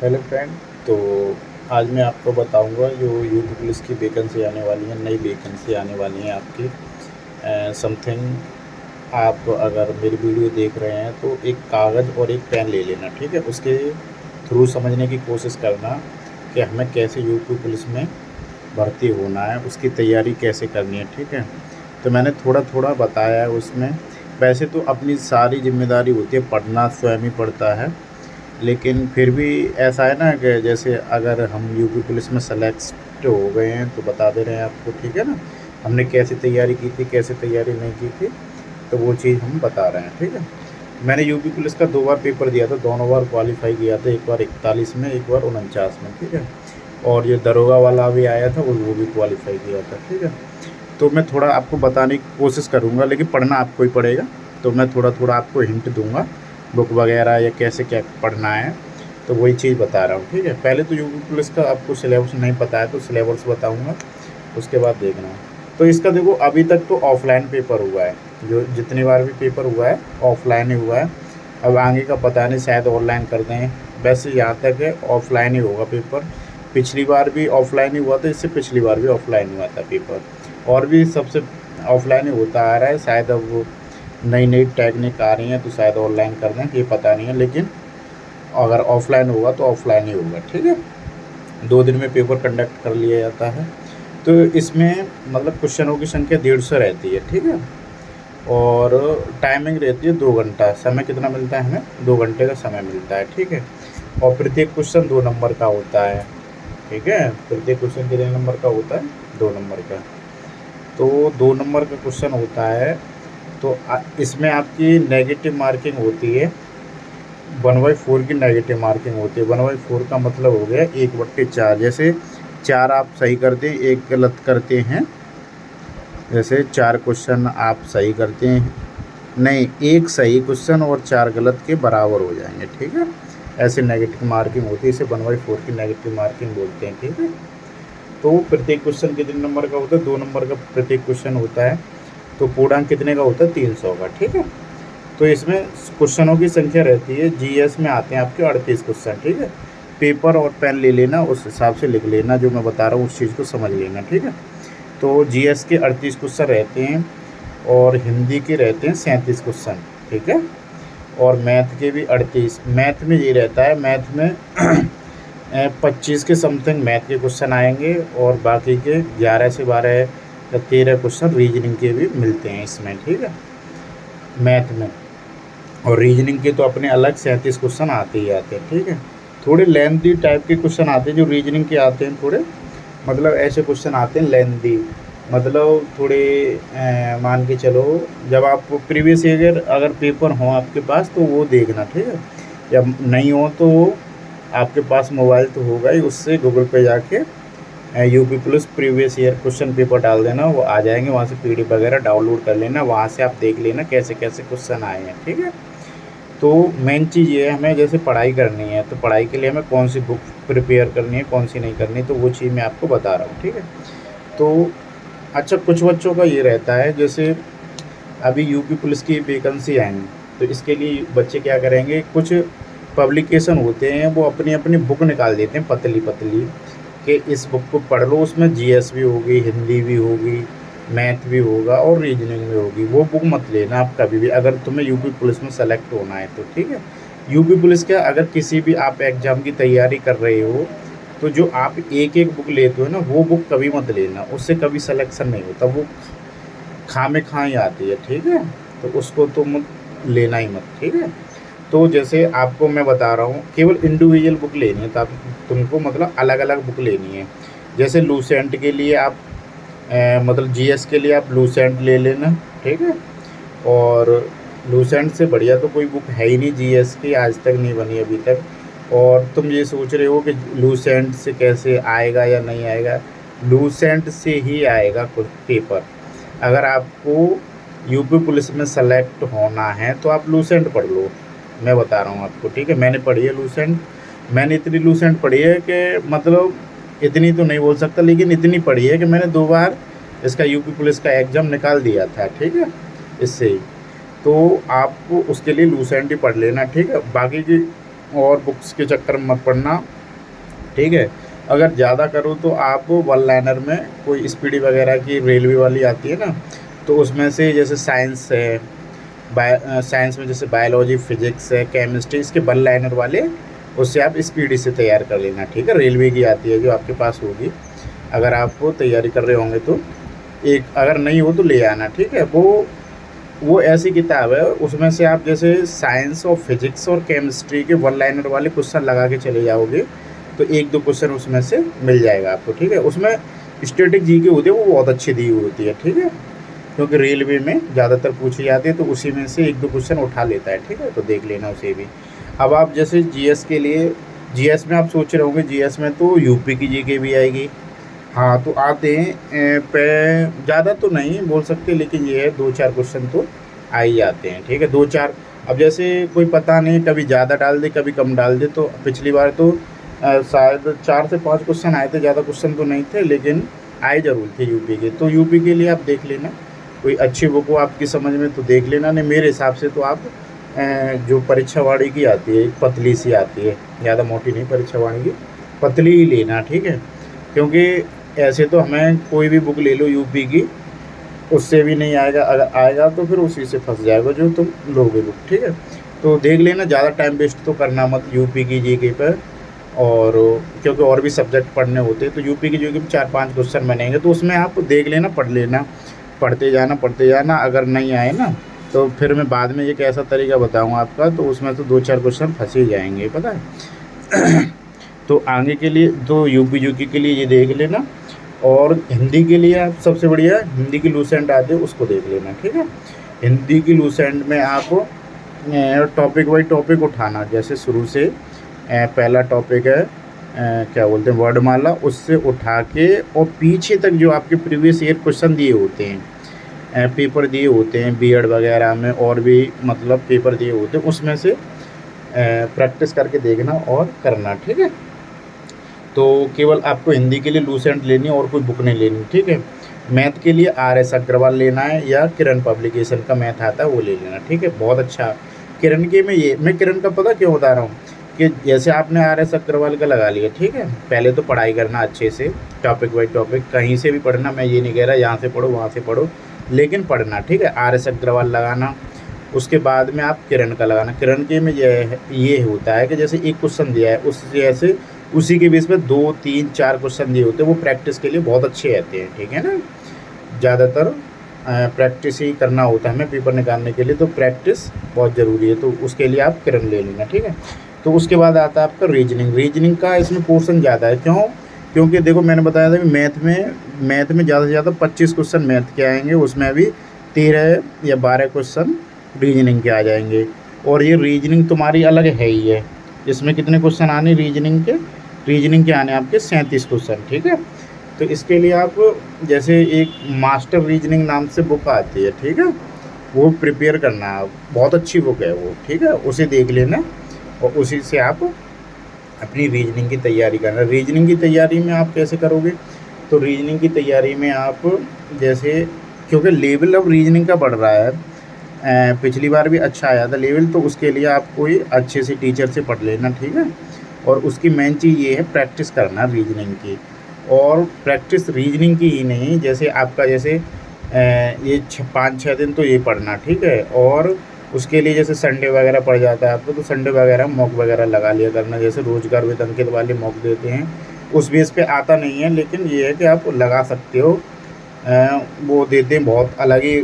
Hello friend. तो आज मैं आपको बताऊंगा जो यूपी पुलिस की वैकेंसी आने वाली है, नई वैकेंसी आने वाली है आपकी समथिंग। आप अगर मेरी वीडियो देख रहे हैं तो एक कागज़ और एक पेन ले लेना, ठीक है। उसके थ्रू समझने की कोशिश करना कि हमें कैसे यूपी पुलिस में भर्ती होना है, उसकी तैयारी कैसे करनी है, ठीक है। तो मैंने थोड़ा थोड़ा बताया है उसमें। वैसे तो अपनी सारी जिम्मेदारी होती है, पढ़ना स्वयं ही पड़ता है, लेकिन फिर भी ऐसा है ना कि जैसे अगर हम यूपी पुलिस में सेलेक्ट हो गए हैं तो बता दे रहे हैं आपको, ठीक है ना। हमने कैसे तैयारी की थी, कैसे तैयारी नहीं की थी, तो वो चीज़ हम बता रहे हैं, ठीक है। मैंने यूपी पुलिस का 2 बार पेपर दिया था, दोनों बार क्वालिफाई किया था, एक बार 41 में, एक बार 49 में, ठीक है। और ये दरोगा वाला भी आया था, वो भी क्वालिफाई किया था, ठीक है। तो मैं थोड़ा आपको बताने की कोशिश करूँगा, लेकिन पढ़ना आपको ही पड़ेगा। तो मैं थोड़ा थोड़ा आपको हिंट दूंगा, बुक वगैरह या कैसे क्या पढ़ना है, तो वही चीज़ बता रहा हूँ, ठीक है। पहले तो यूपी पुलिस का आपको सिलेबस नहीं पता है तो सिलेबस बताऊँगा, उसके बाद देखना। तो इसका देखो, अभी तक तो ऑफलाइन पेपर हुआ है, जो जितनी बार भी पेपर हुआ है ऑफलाइन ही हुआ है। अब आगे का पता नहीं, शायद ऑनलाइन कर दें। वैसे यहाँ तक है ऑफलाइन ही होगा पेपर। पिछली बार भी ऑफलाइन ही हुआ था, इससे पिछली बार भी ऑफलाइन हुआ था पेपर, और भी सबसे ऑफलाइन ही होता आ रहा है। शायद अब वो नई नई टेक्निक आ रही हैं तो शायद ऑनलाइन कर दें, ये पता नहीं है। लेकिन अगर ऑफलाइन होगा तो ऑफलाइन ही होगा, ठीक है। 2 दिन में पेपर कंडक्ट कर लिया जाता है। तो इसमें मतलब क्वेश्चनों की संख्या 150 रहती है, ठीक है। और टाइमिंग रहती है 2 घंटा। समय कितना मिलता है हमें? 2 घंटे का समय मिलता है, ठीक है। और प्रत्येक क्वेश्चन 2 नंबर का होता है, ठीक है। प्रत्येक क्वेश्चन कितने नंबर का होता है? 2 नंबर का। तो 2 नंबर का क्वेश्चन होता है। तो इसमें आपकी नेगेटिव मार्किंग होती है। 1/4 की नेगेटिव मार्किंग होती है। 1/4 का मतलब हो गया 1/4। जैसे 4 आप सही करते हैं, 1 गलत करते हैं। जैसे 4 क्वेश्चन आप सही करते हैं, नहीं, 1 सही क्वेश्चन और 4 गलत के बराबर हो जाएंगे, ठीक है। ऐसे नेगेटिव मार्किंग होती है, इसे 1/4 की नेगेटिव मार्किंग बोलते हैं, ठीक है। तो प्रत्येक क्वेश्चन कितने नंबर का होता है? 2 नंबर का प्रत्येक क्वेश्चन होता है। तो पूर्णांक कितने का होता है? 300 का, ठीक है। तो इसमें क्वेश्चनों की संख्या रहती है, जीएस में आते हैं आपके 38 क्वेश्चन, ठीक है। पेपर और पेन ले लेना, उस हिसाब से लिख लेना, जो मैं बता रहा हूँ उस चीज़ को समझ लेना, ठीक है। तो जीएस के 38 क्वेश्चन रहते हैं, और हिंदी के रहते हैं 37 क्वेश्चन, ठीक है। और मैथ के भी 38। मैथ में ये रहता है, मैथ में 25 के समथिंग मैथ के क्वेश्चन आएंगे, और बाकी के 11 से 12 या 13 क्वेश्चन रीजनिंग के भी मिलते हैं इसमें, ठीक है, मैथ में। और रीजनिंग के तो अपने अलग 37 क्वेश्चन आते ही आते हैं, ठीक है। थोड़े लेंथी टाइप के क्वेश्चन आते हैं जो रीजनिंग के आते हैं, थोड़े मतलब ऐसे क्वेश्चन आते हैं लेंथी, मतलब थोड़े मान के चलो, जब आप प्रीवियस ईयर अगर पेपर हो आपके पास तो वो देखना, ठीक है। या नहीं हो तो आपके पास मोबाइल तो होगा ही, उससे गूगल पे जाके UP police previous year question paper डाल देना, वो आ जाएंगे। वहाँ से पीडीएफ वगैरह डाउनलोड कर लेना, वहाँ से आप देख लेना कैसे कैसे क्वेश्चन आए हैं, ठीक है। तो मेन चीज़ ये है, हमें जैसे पढ़ाई करनी है तो पढ़ाई के लिए हमें कौन सी बुक प्रिपेयर करनी है, कौन सी नहीं करनी, तो वो चीज़ मैं आपको बता रहा हूँ, ठीक है। तो अच्छा, कुछ बच्चों का ये रहता है, जैसे अभी यूपी पुलिस की वैकेंसी आएंगी, तो इसके लिए बच्चे क्या करेंगे, कुछ पब्लिकेशन होते हैं वो अपनी अपनी बुक निकाल देते हैं पतली पतली, कि इस बुक को पढ़ लो, उसमें जीएस भी होगी, हिंदी भी होगी, मैथ भी होगा और रीजनिंग भी होगी। वो बुक मत लेना आप कभी भी, अगर तुम्हें यूपी पुलिस में सेलेक्ट होना है तो, ठीक है। यूपी पुलिस का अगर किसी भी आप एग्ज़ाम की तैयारी कर रहे हो, तो जो आप एक एक बुक लेते हो ना, वो बुक कभी मत लेना, उससे कभी सिलेक्शन नहीं होता, वो खामे खा ही आती है, ठीक है। तो उसको तुम लेना ही मत, ठीक है। तो जैसे आपको मैं बता रहा हूँ, केवल इंडिविजुअल बुक लेनी है, ताकि तुमको मतलब अलग अलग बुक लेनी है। जैसे लूसेंट के लिए आप मतलब जीएस के लिए आप लूसेंट ले लेना, ठीक है। और लूसेंट से बढ़िया तो कोई बुक है ही नहीं जीएस की, आज तक नहीं बनी अभी तक। और तुम ये सोच रहे हो कि लूसेंट से कैसे आएगा या नहीं आएगा, लूसेंट से ही आएगा कुछ पेपर। अगर आपको यूपी पुलिस में सेलेक्ट होना है तो आप लूसेंट पढ़ लो, मैं बता रहा हूँ आपको, ठीक है। मैंने पढ़ी है लूसेंट, मैंने इतनी लूसेंट पढ़ी है कि मतलब इतनी तो नहीं बोल सकता, लेकिन इतनी पढ़ी है कि मैंने 2 बार इसका यूपी पुलिस का एग्ज़ाम निकाल दिया था, ठीक है, इससे ही। तो आपको उसके लिए लूसेंट ही पढ़ लेना, ठीक है। बाकी की और बुक्स के चक्कर में मत पड़ना, ठीक है। अगर ज़्यादा करो तो आप वन लाइनर में कोई स्पीडी वगैरह की रेलवे वाली आती है ना, तो उसमें से जैसे साइंस है, साइंस में जैसे बायोलॉजी, फिजिक्स है, केमिस्ट्री, इसके वन लाइनर वाले उससे आप स्पीडी से तैयार कर लेना, ठीक है। रेलवे की आती है जो आपके पास होगी, अगर आप वो तैयारी कर रहे होंगे तो एक, अगर नहीं हो तो ले आना, ठीक है। वो ऐसी किताब है, उसमें से आप जैसे साइंस और फिजिक्स और केमिस्ट्री के वन लाइनर वाले क्वेश्चन लगा के चले जाओगे तो एक दो क्वेश्चन उसमें से मिल जाएगा आपको, ठीक है। उसमें स्टैटिक जी के होते हैं, वो बहुत अच्छी दी हुई होती है, ठीक है, क्योंकि रेलवे में ज़्यादातर पूछी जाती है, तो उसी में से एक दो क्वेश्चन उठा लेता है, ठीक है, तो देख लेना उसे भी। अब आप जैसे जीएस के लिए, जीएस में आप सोच रहे होंगे जीएस में तो यूपी की जीके भी आएगी, हाँ, तो आते हैं पे ज़्यादा तो नहीं बोल सकते, लेकिन ये है 2-4 क्वेश्चन तो आ ही जाते हैं, ठीक है, 2-4। अब जैसे कोई पता नहीं, कभी ज़्यादा डाल दे कभी कम डाल दे, तो पिछली बार तो शायद 4 से 5 क्वेश्चन आए थे, ज़्यादा क्वेश्चन तो नहीं थे, लेकिन आए ज़रूर थे यूपी के। तो यूपी के लिए आप देख लेना, कोई अच्छी बुक हो आपकी समझ में तो देख लेना, नहीं मेरे हिसाब से तो आप जो परीक्षा वाणी की आती है, एक पतली सी आती है, ज़्यादा मोटी नहीं, परीक्षा वाणी की पतली ही लेना, ठीक है, क्योंकि ऐसे तो हमें कोई भी बुक ले लो यूपी की, उससे भी नहीं आएगा, अगर आएगा तो फिर उसी से फंस जाएगा जो तुम लोगे बुक, ठीक है। तो देख लेना, ज़्यादा टाइम वेस्ट तो करना मत यूपी की जीके पर, और क्योंकि और भी सब्जेक्ट पढ़ने होते हैं, तो यूपी की जीके में 4-5 क्वेश्चन बनेंगे, तो उसमें आप देख लेना, पढ़ लेना, पढ़ते जाना। अगर नहीं आए ना तो फिर मैं बाद में एक ऐसा तरीका बताऊँगा आपका, तो उसमें तो 2-4 क्वेश्चन फंस ही जाएंगे, पता है। तो आगे के लिए तो यूपी जीके के लिए ये देख लेना, और हिंदी के लिए आप सबसे बढ़िया हिंदी की लूसेंट आती है उसको देख लेना, ठीक है। हिंदी की लूसेंट में आप टॉपिक बाई टॉपिक उठाना, जैसे शुरू से पहला टॉपिक है क्या बोलते हैं वर्णमाला, उससे उठा के और पीछे तक जो आपके प्रीवियस ईयर क्वेश्चन दिए होते हैं, पेपर दिए होते हैं बीएड वगैरह में, और भी मतलब पेपर दिए होते हैं, उसमें से प्रैक्टिस करके देखना और करना, ठीक है। तो केवल आपको हिंदी के लिए लूसेंट लेनी है और कोई बुक नहीं लेनी, ठीक है। मैथ के लिए RS अग्रवाल लेना है, या किरण पब्लिकेशन का मैथ आता है वो ले लेना, ठीक है, बहुत अच्छा। किरण के में ये मैं किरण का पता क्यों बता रहा हूँ कि जैसे आपने RS अग्रवाल का लगा लिया, ठीक है, पहले तो पढ़ाई करना अच्छे से, टॉपिक बाई टॉपिक कहीं से भी पढ़ना, मैं ये नहीं कह रहा यहाँ से पढ़ो वहाँ से पढ़ो, लेकिन पढ़ना, ठीक है। RS अग्रवाल लगाना, उसके बाद में आप किरण का लगाना। किरण के में ये होता है कि जैसे एक क्वेश्चन दिया है, उस जैसे उसी के बेस पे 2-3-4 क्वेश्चन दिए होते हैं, वो प्रैक्टिस के लिए बहुत अच्छे रहते हैं, ठीक है ना। ज़्यादातर प्रैक्टिस ही करना होता है हमें पेपर निकालने के लिए, तो प्रैक्टिस बहुत ज़रूरी है, तो उसके लिए आप किरण ले लेना, ठीक है। तो उसके बाद आता है आपका रीजनिंग। रीजनिंग का इसमें पोर्शन ज़्यादा है, क्यों? क्योंकि देखो मैंने बताया था कि मैथ में ज़्यादा से ज़्यादा 25 क्वेश्चन मैथ के आएंगे, उसमें भी 13 या 12 क्वेश्चन रीजनिंग के आ जाएंगे, और ये रीजनिंग तुम्हारी अलग है ही है। इसमें कितने क्वेश्चन आने रीजनिंग के आने आपके 37 क्वेश्चन, ठीक है। तो इसके लिए आप जैसे एक मास्टर रीजनिंग नाम से बुक आती है, ठीक है, वो प्रिपेयर करना है, बहुत अच्छी बुक है वो, ठीक है, उसे देख लेना और उसी से आप अपनी रीजनिंग की तैयारी करना। रीजनिंग की तैयारी में आप कैसे करोगे? तो रीजनिंग की तैयारी में आप जैसे, क्योंकि लेवल अब रीजनिंग का बढ़ रहा है, पिछली बार भी अच्छा आया था लेवल, तो उसके लिए आप कोई अच्छे से टीचर से पढ़ लेना, ठीक है। और उसकी मेन चीज़ ये है प्रैक्टिस करना रीजनिंग की, और प्रैक्टिस रीजनिंग की ही नहीं, जैसे आपका जैसे ये 5-6 दिन तो ये पढ़ना, ठीक है। और उसके लिए जैसे संडे वगैरह पड़ जाता है आपको, तो संडे वगैरह मॉक वगैरह लगा लिया करना, जैसे रोजगार विद अंकित वाले मॉक देते हैं, उस बेस पे आता नहीं है, लेकिन ये है कि आप लगा सकते हो। वो देते हैं बहुत अलग ही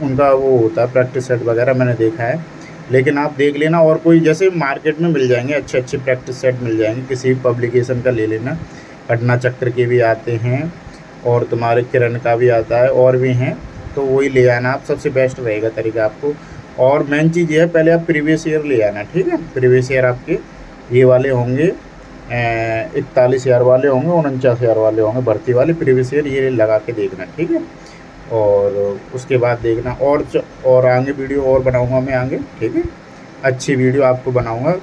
उनका वो होता है प्रैक्टिस सेट वगैरह, मैंने देखा है, लेकिन आप देख लेना। और कोई जैसे मार्केट में मिल जाएंगे अच्छे प्रैक्टिस सेट मिल जाएंगे, किसी पब्लिकेशन का ले लेना, घटना चक्र के भी आते हैं और तुम्हारे किरण का भी आता है, और भी हैं, तो वही ले आना आप, सबसे बेस्ट रहेगा तरीका आपको। और मेन चीज़ ये है, पहले आप प्रीवियस ईयर ले आना, ठीक है। प्रीवियस ईयर आपके ये वाले होंगे 41,000 वाले होंगे, 49,000 वाले होंगे भर्ती वाले, प्रीवियस ईयर ये लगा के देखना, ठीक है। और उसके बाद देखना, और आगे वीडियो और बनाऊंगा मैं आगे, ठीक है, अच्छी वीडियो आपको बनाऊंगा,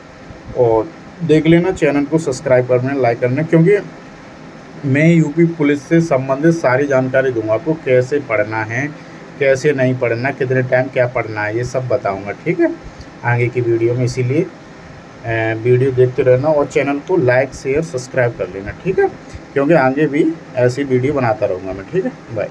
और देख लेना। चैनल को सब्सक्राइब करना, लाइक करना, क्योंकि मैं यूपी पुलिस से संबंधित सारी जानकारी दूंगा आपको, कैसे पढ़ना है, कैसे नहीं पढ़ना, कितने टाइम क्या पढ़ना है, ये सब बताऊंगा, ठीक है, आगे की वीडियो में। इसीलिए वीडियो देखते रहना और चैनल को लाइक शेयर सब्सक्राइब कर लेना, ठीक है, क्योंकि आगे भी ऐसी वीडियो बनाता रहूँगा मैं, ठीक है, बाय।